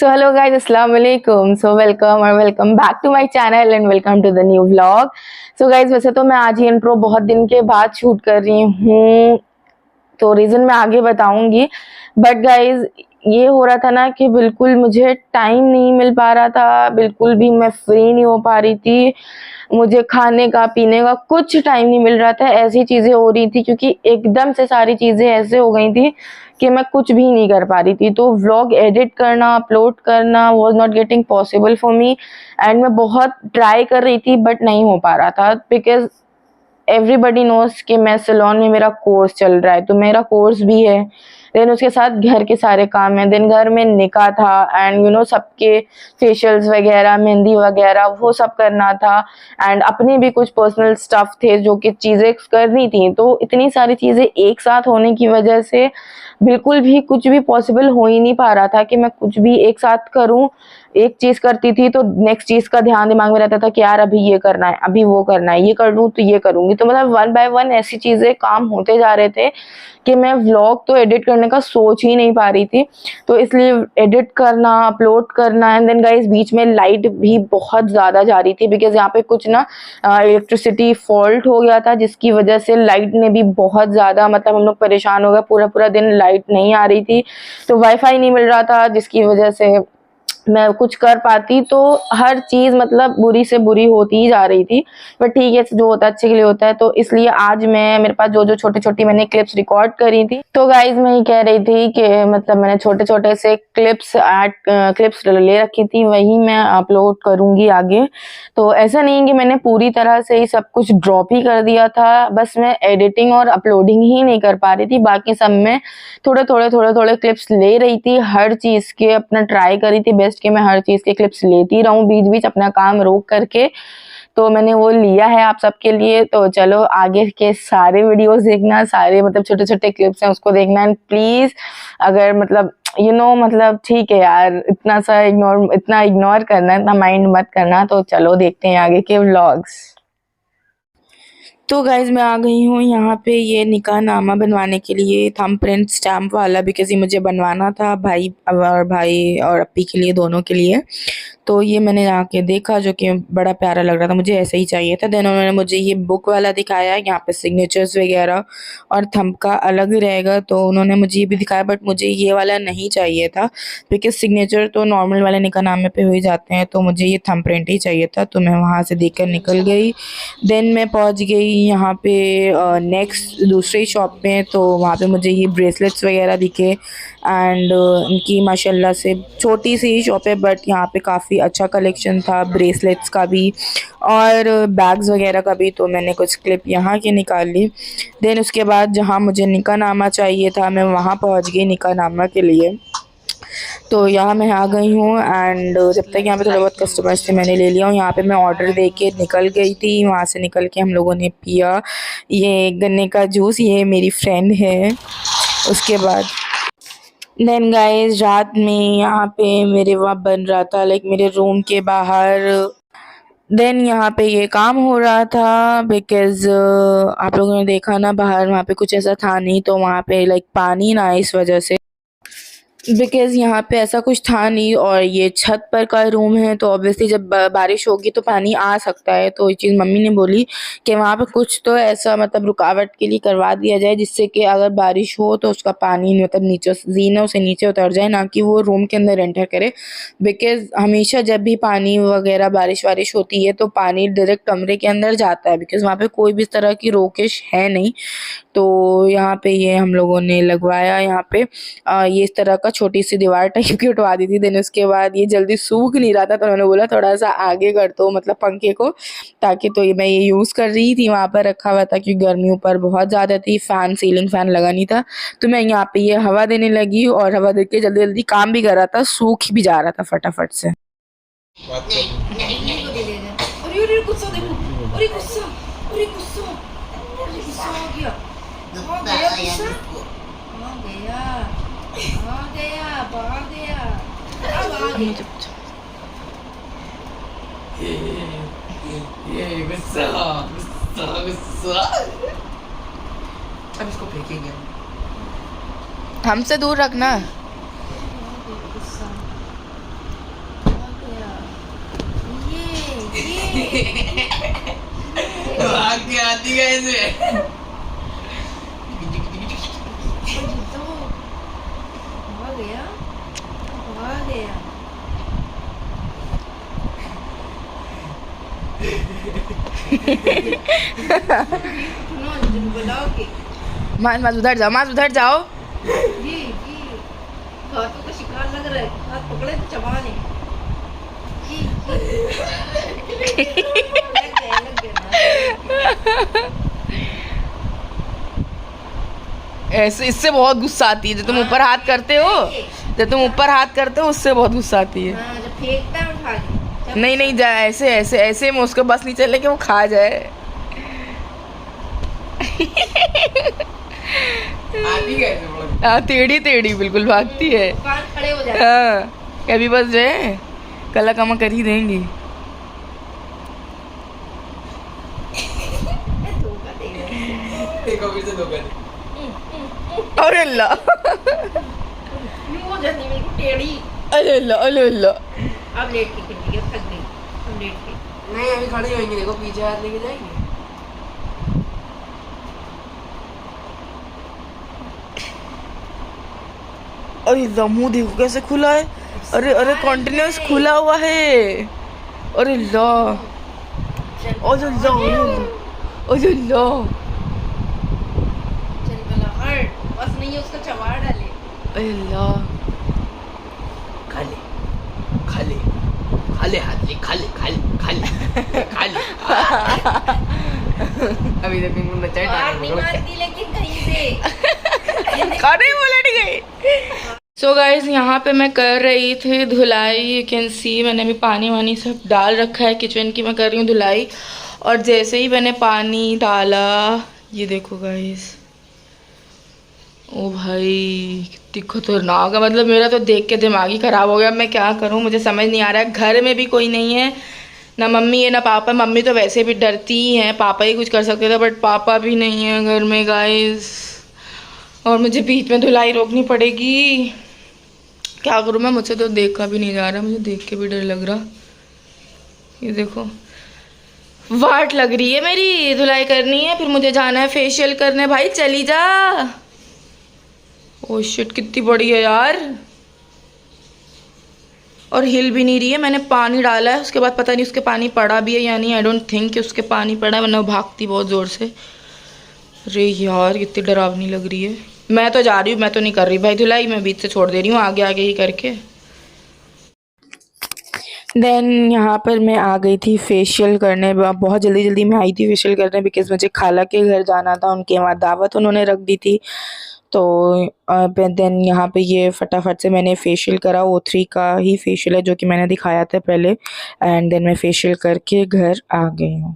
So hello guys, assalamu alaikum. So welcome back to my channel and welcome to the new vlog. So guys, वैसे तो मैं आज ही intro बहुत दिन के बाद शूट कर रही हूँ, तो रीज़न मैं आगे बताऊंगी. बट गाइज ये हो रहा था ना कि बिल्कुल मुझे टाइम नहीं मिल पा रहा था, बिल्कुल भी मैं फ्री नहीं हो पा रही थी. मुझे खाने का पीने का कुछ टाइम नहीं मिल रहा था. ऐसी चीज़ें हो रही थी क्योंकि एकदम से सारी चीज़ें ऐसे हो गई थी कि मैं कुछ भी नहीं कर पा रही थी. तो व्लॉग एडिट करना, अपलोड करना was not getting possible for me. And मैं बहुत ट्राई कर रही थी बट नहीं हो पा रहा था बिकॉज एवरीबडी नोस कि मैं सैलून में मेरा कोर्स चल रहा है, तो मेरा कोर्स भी है. देन उसके साथ घर के सारे काम हैं. देन घर में निकाह था एंड सबके फेशियल्स वगैरह, मेहंदी वगैरह वो सब करना था. एंड अपने भी कुछ पर्सनल स्टफ थे जो कि चीज़ें करनी थी. तो इतनी सारी चीज़ें एक साथ होने की वजह से बिल्कुल भी कुछ भी पॉसिबल हो ही नहीं पा रहा था कि मैं कुछ भी एक साथ करूं. एक चीज़ करती थी तो नेक्स्ट चीज़ का ध्यान दिमाग में रहता था कि यार अभी ये करना है, अभी वो करना है, ये कर लूँ तो ये करूँगी. तो मतलब वन बाय वन ऐसी चीज़ें काम होते जा रहे थे कि मैं व्लॉग तो एडिट करने का सोच ही नहीं पा रही थी. तो इसलिए एडिट करना, अपलोड करना. एंड देन गाइस बीच में लाइट भी बहुत ज़्यादा जा रही थी बिकॉज यहाँ पे कुछ ना इलेक्ट्रिसिटी फॉल्ट हो गया था, जिसकी वजह से लाइट ने भी बहुत ज़्यादा मतलब हम लोग परेशान हो गए. पूरा पूरा दिन लाइट नहीं आ रही थी, तो वाईफाई नहीं मिल रहा था, जिसकी वजह से मैं कुछ कर पाती. तो हर चीज़ मतलब बुरी से बुरी होती ही जा रही थी. बट ठीक है, जो होता है अच्छे के लिए होता है. तो इसलिए आज मेरे पास जो जो छोटी छोटी मैंने क्लिप्स रिकॉर्ड करी थी, तो गाइज मैं ही कह रही थी कि मतलब मैंने छोटे छोटे से क्लिप्स ले रखी थी, वही मैं अपलोड करूँगी आगे. तो ऐसा नहीं है कि मैंने पूरी तरह से ही सब कुछ ड्रॉप ही कर दिया था, बस मैं एडिटिंग और अपलोडिंग ही नहीं कर पा रही थी. बाकी सब में थोड़े थोड़े क्लिप्स ले रही थी, हर चीज़ के अपना ट्राई करी थी बेस्ट कि मैं हर चीज़ के क्लिप्स लेती रहूं बीच बीच अपना काम रोक करके. तो मैंने वो लिया है आप सबके लिए. तो चलो आगे के सारे वीडियोस देखना, सारे मतलब छोटे छोटे क्लिप्स हैं उसको देखना. एंड प्लीज़ अगर मतलब मतलब ठीक है यार, इतना इग्नोर करना, इतना माइंड मत करना. तो चलो देखते हैं आगे के व्लॉग्स. तो गाइज़ मैं आ गई हूँ यहाँ पे ये निकाह नामा बनवाने के लिए, थंब प्रिंट स्टैम्प वाला, बिकॉज़ ये मुझे बनवाना था भाई और अप्पी के लिए, दोनों के लिए. तो ये मैंने आके देखा जो कि बड़ा प्यारा लग रहा था, मुझे ऐसा ही चाहिए था. देन उन्होंने मुझे ये बुक वाला दिखाया, यहाँ पे सिग्नेचर्स वगैरह और थंब का अलग रहेगा. तो उन्होंने मुझे ये भी दिखाया बट मुझे ये वाला नहीं चाहिए था बिकॉज़ सिग्नेचर तो नॉर्मल वाले निकाहनामे पे हो ही जाते हैं. तो मुझे ये थंब प्रिंट ही चाहिए था. तो मैं वहाँ से देख कर निकल गई. देन मैं पहुँच गई यहाँ पे नेक्स्ट दूसरी शॉप में. तो वहाँ पे मुझे ये ब्रेसलेट्स वगैरह दिखे. एंड इनकी माशाल्लाह से छोटी सी ही शॉप है बट यहाँ पे काफ़ी अच्छा कलेक्शन था, ब्रेसलेट्स का भी और बैग्स वगैरह का भी. तो मैंने कुछ क्लिप यहाँ की निकाल ली. देन उसके बाद जहाँ मुझे निकाहनामा चाहिए था मैं वहाँ पहुँच गई निकाहनामा के लिए. तो यहाँ मैं आ गई हूँ एंड जब तक यहाँ पे थोड़े बहुत कस्टमर्स थे मैंने ले लिया हूँ. यहाँ पे मैं ऑर्डर दे के निकल गई थी. वहाँ से निकल के हम लोगों ने पिया ये गन्ने का जूस, ये मेरी फ्रेंड है. उसके बाद देन गाइस रात में यहाँ पे मेरे वहाँ बन रहा था लाइक मेरे रूम के बाहर. देन यहाँ पे ये काम हो रहा था बिकॉज़ आप लोगों ने देखा ना बाहर वहाँ पे कुछ ऐसा था नहीं, तो वहाँ पे लाइक पानी ना, इस वजह से बिकॉज़ यहाँ पे ऐसा कुछ था नहीं. और ये छत पर का रूम है तो ऑब्वियसली जब बारिश होगी तो पानी आ सकता है. तो ये चीज़ मम्मी ने बोली कि वहाँ पे कुछ तो ऐसा मतलब रुकावट के लिए करवा दिया जाए जिससे कि अगर बारिश हो तो उसका पानी मतलब नीचे जीनों से नीचे उतर जाए, ना कि वो रूम के अंदर एंटर करे. बिकॉज़ हमेशा जब भी पानी वगैरह बारिश वारिश होती है तो पानी डायरेक्ट कमरे के अंदर जाता है बिकॉज़ वहाँ पे कोई भी इस तरह की रोकिश है नहीं. तो यहाँ पे ये हम लोगों ने लगवाया. यहाँ पे ये इस तरह का छोटी सी दीवार टाइप की उठवा दी थी. देन उसके बाद ये जल्दी सूख नहीं रहा था तो उन्होंने बोला थोड़ा सा आगे कर दो मतलब पंखे को, ताकि तो ये मैं ये यूज़ कर रही थी, वहाँ पर रखा हुआ था क्योंकि गर्मी ऊपर बहुत ज़्यादा थी. सीलिंग फ़ैन लगा नहीं था तो मैं यहाँ पे ये हवा देने लगी और हवा दे के जल्दी जल्दी काम भी कर रहा था, सूख भी जा रहा था फटाफट से. अब इसको फेंकेंगे. हमसे दूर रखना. भाग के आती कैसे? आ गया आ गया। माज उधर जाओ, माज उधर जाओ। ये हाथों का शिकार लग रहा है, हाथ पकड़े तो चबा नहीं। लग गया ना। ऐसे इससे बहुत गुस्सा आती है, जब तुम ऊपर हाथ करते हो, जब तुम ऊपर हाथ करते हो उससे बहुत गुस्सा आती है। हाँ, जब फेंकता है उठा के। नहीं नहीं जा, ऐसे ऐसे ऐसे में उसको बस नहीं चले कि वो खा जाए। आती कैसे बोल? हाँ, टेढ़ी टेढ़ी बिल्कुल भागती है। कान खड़े हो जाते हाँ, कभी बस जाए कला कमा कर ही देंगी। हैं, धोखा दे रहे हैं। देखो फिर से धोखा दे। अरे अल्लाह, यूं हो जाती है बिल्कुल टेढ़ी। अरे अल्लाह, अरे अल्लाह। अब लेट के खेलेंगे, अब थक गई, अब लेट के। नहीं अभी खड़े होंगे, देखो पीछे हाथ लेके जाएंगे। अरे अल्लाह, मुंह देखो कैसे खुला है। अरे अरे कॉन्टिन्यूस खुला हुआ है। अरे अल्लाह, अरे अल्लाह, अरे अल्लाह, चल बला हट, बस नहीं है उसका चबा डाले। अरे अल्लाह। खा ले खा ले खा ले, हाथ ले, खा ले खा ले खा ले खा ले। अभी तक बिल्कुल बच्चा बाहर नहीं मारती लेकिन कहीं से। खाने उलट गई। सो गाइज, यहाँ पे मैं कर रही थी धुलाई। यू कैन सी मैंने अभी पानी वानी सब डाल रखा है किचन की। मैं कर रही हूँ धुलाई, और जैसे ही मैंने पानी डाला, ये देखो गाइज, ओ भाई कितनी खतरनाक है। मतलब मेरा तो देख के दिमाग ही खराब हो गया। मैं क्या करूँ, मुझे समझ नहीं आ रहा है। घर में भी कोई नहीं है, ना मम्मी है ना पापा। मम्मी तो वैसे भी डरती ही हैं, पापा ही कुछ कर सकते थे, बट पापा भी नहीं है घर में गाइज। और मुझे बीच में धुलाई रोकनी पड़ेगी। क्या करूँ मैं, मुझसे तो देखा भी नहीं जा रहा, मुझे देख के भी डर लग रहा। ये देखो, वाट लग रही है मेरी, धुलाई करनी है, फिर मुझे जाना है फेशियल करने। भाई चली जा। ओह शिट, कितनी बड़ी है यार, और हिल भी नहीं रही है। मैंने पानी डाला है, उसके बाद पता नहीं उसके पानी पड़ा भी है या नहीं। आई डोंट थिंक कि उसके पानी पड़ा है, वरना वो भागती बहुत ज़ोर से। अरे यार कितनी डरावनी लग रही है। मैं तो जा रही हूँ, मैं तो नहीं कर रही भाई धुलाई, मैं बीच से छोड़ दे रही हूँ, आगे आगे ही करके। देन यहाँ पर मैं आ गई थी फेशियल करने। बहुत जल्दी जल्दी मैं आई थी फेशियल करने, बिकॉज मुझे खाला के घर जाना था, उनके वहाँ दावत उन्होंने रख दी थी। तो देन यहाँ पे ये फटाफट से मैंने फेशियल करा। O3 का ही फेशियल है जो कि मैंने दिखाया था पहले। एंड देन मैं फेशियल करके घर आ गई हूँ।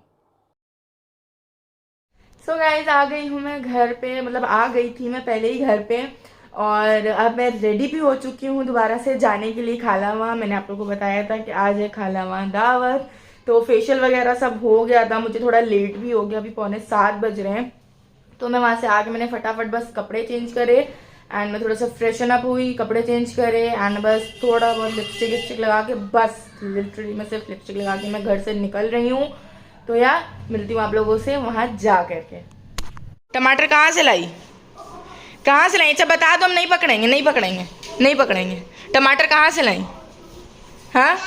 सो गाइज, आ गई हूँ मैं घर पे, मतलब आ गई थी मैं पहले ही घर पे, और अब मैं रेडी भी हो चुकी हूँ दोबारा से जाने के लिए खाला वहाँ। मैंने आप लोगों को बताया था कि आज है खाला वहाँ दावत। तो फेशियल वगैरह सब हो गया था, मुझे थोड़ा लेट भी हो गया, अभी 6:45 बज रहे हैं। तो मैं वहाँ से आके मैंने फटाफट बस कपड़े चेंज करे, एंड मैं थोड़ा सा फ्रेशन अप हुई, कपड़े चेंज करे, एंड बस थोड़ा बहुत लिपस्टिक लगा के, बस लिटरली मैं सिर्फ लिपस्टिक लगा के मैं घर से निकल रही हूँ। तो यार मिलती हूँ आप लोगों से वहाँ जा करके। टमाटर कहाँ से लाई, कहाँ से लाई? अच्छा बता दो, हम नहीं पकड़ेंगे, नहीं पकड़ेंगे, नहीं पकड़ेंगे। टमाटर कहाँ से लाई? हाँ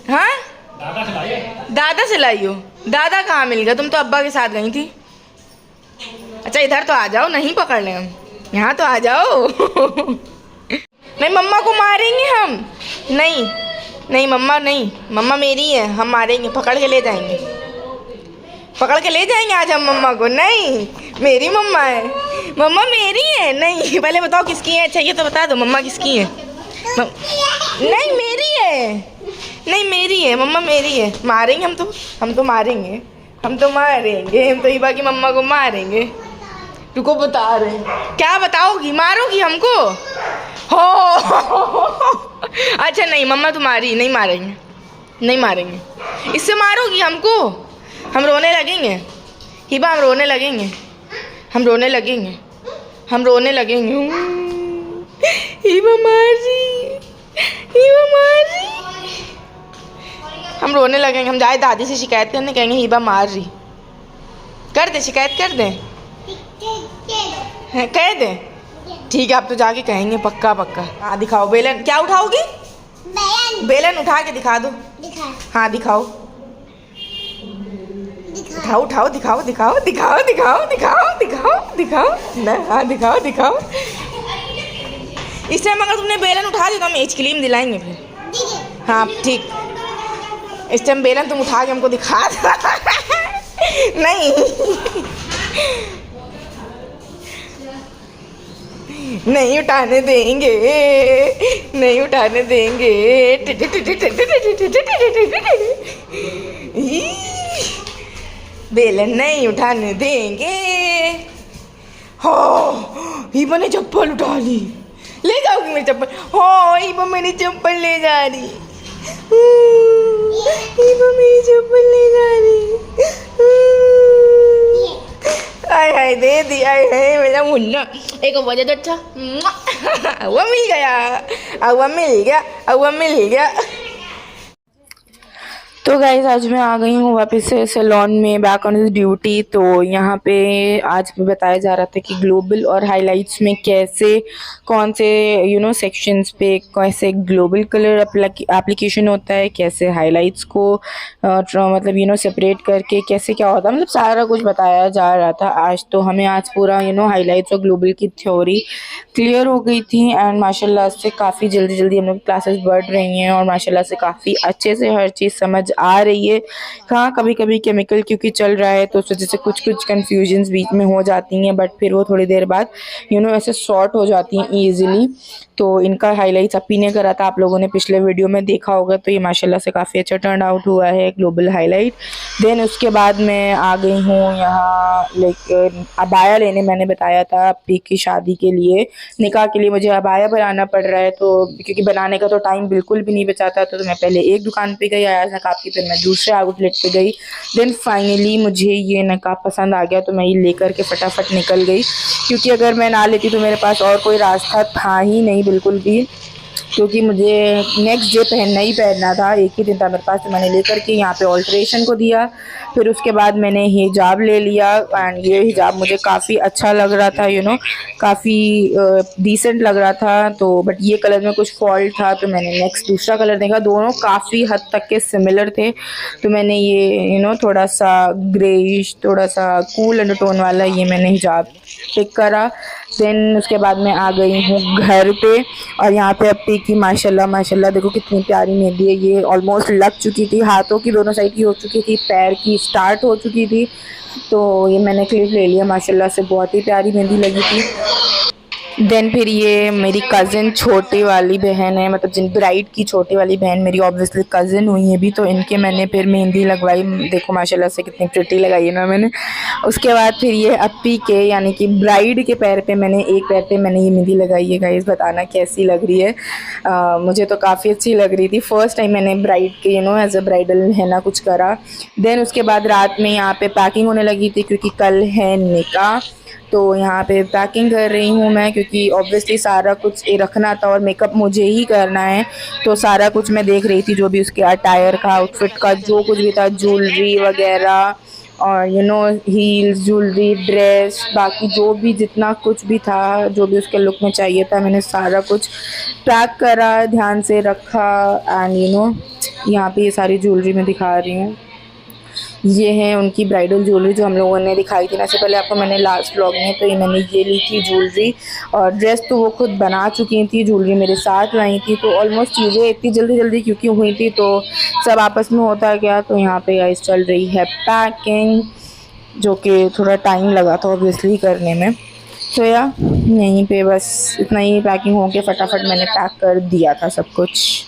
हाँ, दादा से लाई हो? दादा कहाँ मिल गया? तुम तो अब्बा के साथ गई थी। अच्छा इधर तो आ जाओ, नहीं पकड़ लें हम, यहाँ तो आ जाओ। नहीं मम्मा को मारेंगे हम, नहीं नहीं मम्मा नहीं, मम्मा मेरी है, हम मारेंगे, पकड़ के ले जाएंगे, पकड़ के ले जाएंगे आज हम मम्मा को। नहीं मेरी मम्मा है, मम्मा मेरी है। नहीं पहले बताओ किसकी है, अच्छा ये तो बता दो मम्मा किसकी है। नहीं मेरी है, नहीं मेरी है मम्मा, मेरी है। मारेंगे हम तो मारेंगे, हम तो मारेंगे, हम तो ईबा की मम्मा को मारेंगे। रुको बता रहे हैं, क्या बताओगी, मारोगी हमको? हो अच्छा नहीं मम्मा तुम्हारी, नहीं मारेंगे, नहीं मारेंगे, इससे मारोगी हमको, हम रोने लगेंगे हिबा, हम रोने लगेंगे, हम रोने लगेंगे, हम रोने लगेंगे। हिबा मारी, हिबा मारी, हम रोने लगेंगे, हम जाए दादी से शिकायत करने, कहेंगे हिबा मार रही। कर दे शिकायत, कर दे, कह दे। ठीक है, आप तो जाके कहेंगे पक्का पक्का। हाँ दिखाओ बेलन, क्या उठाओगी? बेलन उठा के दिखा दो। हाँ दिखाओ, उठाओ उठाओ, दिखाओ दिखाओ दिखाओ दिखाओ दिखाओ दिखाओ दिखाओ ना, हाँ दिखाओ दिखाओ। इस टाइम अगर तुमने बेलन उठा दी तो हम एज क्रीम दिलाएंगे फिर। हाँ ठीक, इस टाइम बेलन तुम उठा के हमको दिखा दो। नहीं नहीं उठाने देंगे, नहीं उठाने देंगे। बेलन नहीं उठाने देंगे। हो हिबा ने चप्पल उठा ली, ले जाओगी मेरी चप्पल? हो हिबा मेरी चप्पल ले जा रही, हिबा मेरी चप्पल ले जा रही। आय हाय दे दी, आय हाय मेरा मुन्ना। एक वजह तो अच्छा, हुआ मिल गया, हुआ मिल गया, हुआ मिल गया। तो गाइज आज मैं आ गई हूँ वापस से सैलून में, बैक ऑन दिस ड्यूटी। तो यहाँ पे आज बताया जा रहा था कि ग्लोबल और हाइलाइट्स में कैसे, कौन से सेक्शंस पे कैसे ग्लोबल कलर एप्लीकेशन होता है, कैसे हाइलाइट्स को मतलब सेपरेट करके कैसे क्या होता है, मतलब सारा कुछ बताया जा रहा था आज। तो हमें आज पूरा हाइलाइट्स और ग्लोबल की थ्योरी क्लियर हो गई थी एंड माशाल्लाह से काफ़ी जल्दी जल्दी हम लोग क्लासेस बढ़ रही हैं और माशाल्लाह से काफ़ी अच्छे से हर चीज़ समझ आ रही है। हाँ कभी कभी केमिकल क्योंकि चल रहा है तो उस वजह से कुछ कन्फ्यूजन्स बीच में हो जाती हैं, बट फिर वो थोड़ी देर बाद ऐसे सॉर्ट हो जाती हैं ईजिली। तो इनका हाइलाइट्स अपी ने करा था, आप लोगों ने पिछले वीडियो में देखा होगा। तो ये माशाल्लाह से काफ़ी अच्छा टर्न आउट हुआ है ग्लोबल हाईलाइट। देन उसके बाद मैं आ गई हूँ यहाँ लाइक अबाया लेने। मैंने बताया था अपी की शादी के लिए, निकाह के लिए मुझे अबाया बनाना पड़ रहा है, तो क्योंकि बनाने का तो टाइम बिल्कुल भी नहीं बचा था। तो मैं पहले एक दुकान पे गई आयाज नकाब की, फिर मैं दूसरे आउटलेट पे गई। देन फाइनली मुझे ये नकाब पसंद आ गया तो मैं ये लेकर के फटाफट निकल गई, क्योंकि अगर मैं ना लेती तो मेरे पास और कोई रास्ता था ही नहीं बिल्कुल भी, क्योंकि मुझे नेक्स्ट डे पहनना ही पहनना था, एक ही दिन था मेरे पास। तो मैंने लेकर के यहाँ पे ऑल्ट्रेशन को दिया, फिर उसके बाद मैंने हिजाब ले लिया एंड ये हिजाब मुझे काफ़ी अच्छा लग रहा था, काफ़ी डिसेंट लग रहा था। तो बट ये कलर में कुछ फॉल्ट था तो मैंने नेक्स्ट दूसरा कलर देखा, दोनों काफ़ी हद तक के सिमिलर थे। तो मैंने ये थोड़ा सा ग्रेइश, थोड़ा सा कूल अंडरटोन वाला ये मैंने हिजाब पिक करा। देन उसके बाद मैं आ गई हूँ घर पे और यहाँ पे अपी की माशाल्लाह देखो कितनी प्यारी मेहंदी है। ये ऑलमोस्ट लग चुकी थी, हाथों की दोनों साइड की हो चुकी थी, पैर की स्टार्ट हो चुकी थी। तो ये मैंने क्लिप ले लिया, माशाल्लाह से बहुत ही प्यारी मेहंदी लगी थी। देन फिर ये मेरी कज़न छोटी वाली बहन है, मतलब जिन ब्राइड की छोटी वाली बहन मेरी ऑब्वियसली कज़न हुई है भी, तो इनके मैंने फिर मेहंदी लगवाई। देखो माशाल्लाह से कितनी प्रिटी लगाई है ना मैंने। उसके बाद फिर ये अपी के यानी कि ब्राइड के पैर पे मैंने, एक पैर पे मैंने ये मेहंदी लगाई है। गाइस बताना कैसी लग रही है। मुझे तो काफ़ी अच्छी लग रही थी। फर्स्ट टाइम मैंने ब्राइड के एज अ ब्राइडल है ना कुछ करा। देन उसके बाद रात में यहाँ पे पैकिंग होने लगी थी, क्योंकि कल है निकाह। तो यहाँ पे पैकिंग कर रही हूँ मैं, क्योंकि ऑब्वियसली सारा कुछ रखना था और मेकअप मुझे ही करना है। तो सारा कुछ मैं देख रही थी, जो भी उसके अटायर का, आउटफिट का जो कुछ भी था, ज्वेलरी वगैरह और हील्स, ज्वेलरी, ड्रेस, बाकी जो भी जितना कुछ भी था, जो भी उसके लुक में चाहिए था, मैंने सारा कुछ पैक करा, ध्यान से रखा। एंड यहाँ पे ये सारी ज्वेलरी मैं दिखा रही हूँ। ये है उनकी ब्राइडल ज्वेलरी जो हम लोगों ने दिखाई थी ना इससे पहले आपको मैंने लास्ट व्लॉग में। तो ये मैंने ये ली थी ज्वेलरी, और ड्रेस तो वो खुद बना चुकी थी, ज्वेलरी मेरे साथ लाई थी। तो ऑलमोस्ट चीज़ें इतनी जल्दी जल्दी क्योंकि हुई थी तो सब आपस में होता गया। तो यहाँ पे गाइस चल रही है पैकिंग, जो कि थोड़ा टाइम लगा था ऑब्वियसली करने में। तो यहीं पे बस इतना ही पैकिंग हो के फटाफट मैंने पैक कर दिया था सब कुछ।